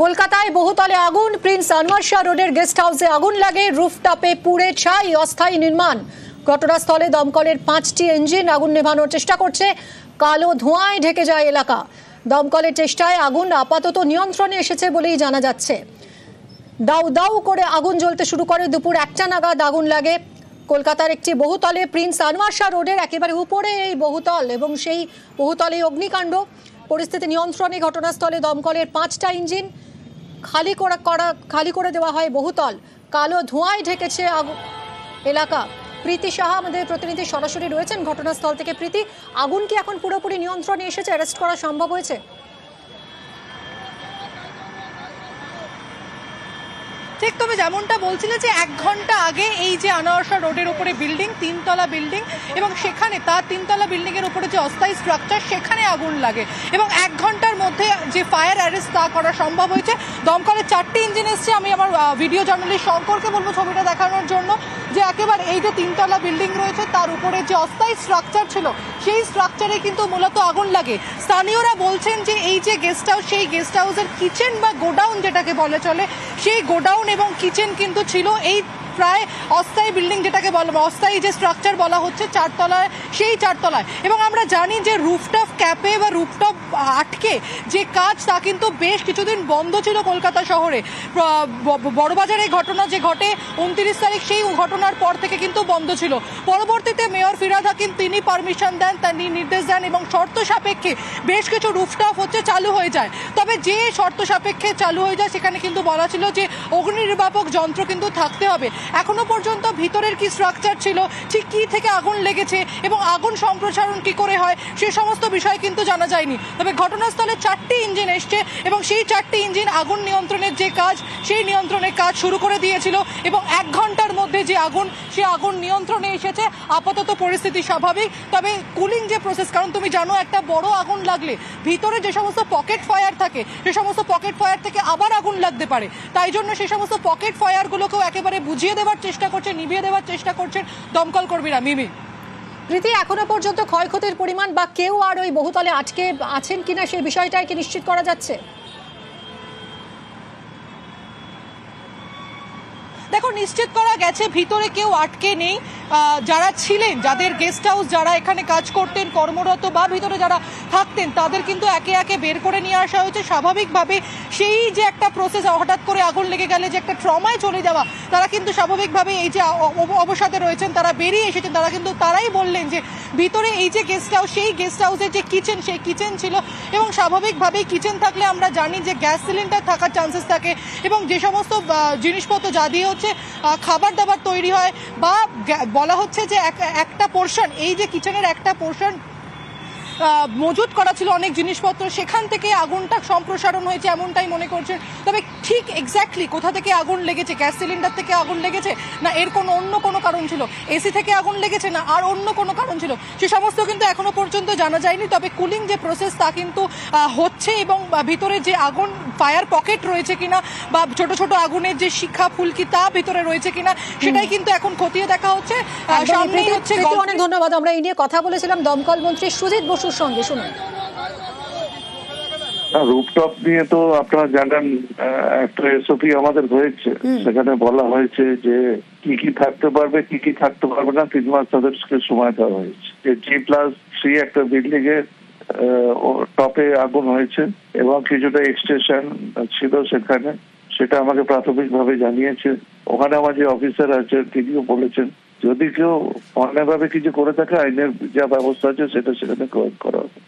কলকাতায় বহুতলে আগুন, প্রিন্স আনোয়ার শাহ রোডের গেস্ট হাউসে আগুন লাগে, রুফটপে পুড়ে ছাই অস্থায়ী নির্মাণ। ঘটনাস্থলে দমকলের 5টি ইঞ্জিন আগুন নেভানোর চেষ্টা করছে, কালো ধোঁয়ায় ঢেকে যায় এলাকা। দমকলের চেষ্টায় আগুন আপাতত নিয়ন্ত্রণে এসেছে বলেই জানা যাচ্ছে। দাউ দাউ করে আগুন জ্বলতে শুরু করে, দুপুর 1টা নাগাদ আগুন লাগে। কলকাতার একটি বহুতলে প্রিন্স আনোয়ার শাহ রোডের একেবারে উপরে এই বহুতল, এবং সেই বহুতলে অগ্নিকাণ্ড। পরিস্থিতি নিয়ন্ত্রণে ঘটনাস্থলে দমকলের 5টা ইঞ্জিন, খালি করে দেওয়া হয় বহুতল। কালো ধোঁয়ায় ঢেকেছে এলাকা। প্রীতি সাহা আমাদের প্রতিনিধি সরাসরি রয়েছেন ঘটনাস্থল থেকে। প্রীতি, আগুন কি এখন পুরোপুরি নিয়ন্ত্রণে এসেছে? অ্যারেস্ট করা সম্ভব হয়েছে? ঠিক তুমি যেমনটা বলছিলে যে 1 ঘন্টা আগে এই যে আনোয়ার শাহ রোডের উপরে বিল্ডিং, 3তলা বিল্ডিং, এবং সেখানে তার 3তলা বিল্ডিং এর উপরে যে অস্থায়ী স্ট্রাকচার সেখানে আগুন লাগে, এবং 1 ঘন্টার মধ্যে যে ফায়ার অ্যারেস্ট তা করা সম্ভব হয়েছে। দমকলের 4টি ইঞ্জিন এসছে। আমি আমার ভিডিও জার্নালিস্ট শঙ্করকে বলবো ছবিটা দেখানোর জন্য, যে একেবারে এই যে 3তলা বিল্ডিং রয়েছে তার উপরে যে অস্থায়ী স্ট্রাকচার ছিল সেই স্ট্রাকচারে কিন্তু মূলত আগুন লাগে। স্থানীয়রা বলছেন যে এই যে গেস্ট হাউস, সেই গেস্ট হাউসের কিচেন বা গোডাউন যেটাকে বলে চলে, সেই গোডাউন এবং কিচেন কিন্তু ছিল এই প্রায় অস্থায়ী বিল্ডিং যেটাকে বলা, অস্থায়ী যে স্ট্রাকচার বলা হচ্ছে 4তলায়, সেই 4তলায়। এবং আমরা জানি যে রুফটপ ক্যাপে বা রুফটপ আটকে যে কাজ তা কিন্তু বেশ কিছুদিন বন্ধ ছিল কলকাতা শহরে। বড়বাজারে ঘটনা যে ঘটে 29 তারিখ, সেই ঘটনার পর থেকে কিন্তু বন্ধ ছিল। পরবর্তীতে মেয়র ফিরহাদ হাকিম তিনি পারমিশন দেন, তিনি নির্দেশ দেন, এবং শর্ত সাপেক্ষে বেশ কিছু রুফটপ চালু হয়ে যায়। তবে যে শর্ত সাপেক্ষে চালু হয়ে যায় সেখানে কিন্তু বলা ছিল যে অগ্নি নির্বাপক যন্ত্র কিন্তু থাকতে হবে। এখনো পর্যন্ত ভিতরের কি স্ট্রাকচার ছিল, ঠিক কি থেকে আগুন লেগেছে এবং আগুন সম্প্রসারণ কি করে হয়, সে সমস্ত বিষয় কিন্তু জানা যায়নি। তবে ঘটনাস্থলে 4টি ইঞ্জিন এসছে, এবং সেই 4টি ইঞ্জিন আগুন নিয়ন্ত্রণের যে কাজ, সেই নিয়ন্ত্রণের কাজ শুরু করে দিয়েছিল, এবং 1 ঘন্টার মধ্যে যে আগুন, সে আগুন নিয়ন্ত্রণে এসেছে। আপাতত পরিস্থিতি স্বাভাবিক। তবে কুলিং যে প্রসেস, কারণ তুমি জানো একটা বড় আগুন লাগলে ভিতরে যে সমস্ত পকেট ফায়ার থাকে, সে সমস্ত পকেট ফায়ার থেকে আবার আগুন লাগতে পারে। তাই জন্য সে সমস্ত পকেট ফায়ারগুলোকেও একেবারে বুঝিয়ে দেওয়ার চেষ্টা করছে, নিভিয়ে দেওয়ার চেষ্টা করছেন দমকল কর্মীরা। মিমি, প্রীতি, এখনো পর্যন্ত ক্ষয়ক্ষতির পরিমাণ বা কেউ আর ওই বহুতলে আটকে আছেন কিনা সেই বিষয়টাই কি নিশ্চিত করা যাচ্ছে? দেখো, নিশ্চিত করা গেছে ভিতরে কেউ আটকে নেই। যারা ছিলেন, যাদের গেস্ট হাউস, যারা এখানে কাজ করতেন কর্মরত বা ভিতরে যারা থাকতেন, তাদের কিন্তু একে একে বের করে নিয়ে আসা হয়েছে। স্বাভাবিকভাবে সেই যে একটা প্রসেস, হঠাৎ করে আগুন লেগে গেলে যে একটা ট্রমায় চলে যাওয়া, তারা কিন্তু স্বাভাবিকভাবে এই যে অবসাদে রয়েছেন, তারা বেরিয়ে এসেছেন। তারাই বললেন যে ভিতরে এই যে গেস্ট হাউস, সেই গেস্ট হাউসের যে কিচেন, সেই কিচেন ছিল, এবং স্বাভাবিকভাবেই কিচেন থাকলে আমরা জানি যে গ্যাস সিলিন্ডার থাকার চান্সেস থাকে, এবং যে সমস্ত জিনিসপত্র যা দিয়ে খাবার দাবার তৈরি হয়, বা বলা হচ্ছে যে একটা পোর্শন, এই যে কিচেনের একটা পোর্শন মজুত করা ছিল অনেক জিনিসপত্র, সেখান থেকে আগুনটা সম্প্রসারণ হয়েছে এমনটাই মনে করছেন। তবে ঠিক এক্স্যাক্টলি কোথা থেকে আগুন লেগেছে, গ্যাস সিলিন্ডার থেকে আগুন লেগেছে, না এর অন্য কোনো কারণ ছিল, এসি থেকে আগুন লেগেছে, না আর অন্য কোনো কারণ ছিল, সে সমস্ত কিন্তু এখনো পর্যন্ত জানা যায়নি। তবে কুলিং যে প্রসেস তা কিন্তু হচ্ছে, এবং ভিতরে যে আগুন ফায়ার পকেট রয়েছে কিনা, বা ছোট ছোট আগুনের যে শিখা ফুলকি তা ভিতরে রয়েছে কিনা, সেটাই কিন্তু এখন খতিয়ে দেখা হচ্ছে। অনেক ধন্যবাদ। আমরা এই নিয়ে কথা বলেছিলাম দমকল মন্ত্রী সুজিত বসুর সঙ্গে। শুনুন। রুফটপ নিয়ে তো আপনারা জানেন একটা এসওপি আমাদের হয়েছে, সেখানে বলা হয়েছে যে কি কি থাকতে পারবে, কি কি থাকতে পারবে না। 3 মাস তাদেরকে সময় দেওয়া হয়েছে। যে G+3 একটা বিল্ডিং এর টপে আগুন হয়েছে, এবং কিছুটা এক্সটেনশন ছিল সেখানে, সেটা আমাকে প্রাথমিকভাবে জানিয়েছে। ওখানে আমার যে অফিসার আছে তিনিও বলেছেন যদি কেউ অন্যায়ভাবে কিছু করে থাকে আইনের যা ব্যবস্থা আছে সেটা সেখানে প্রয়োগ করা হবে।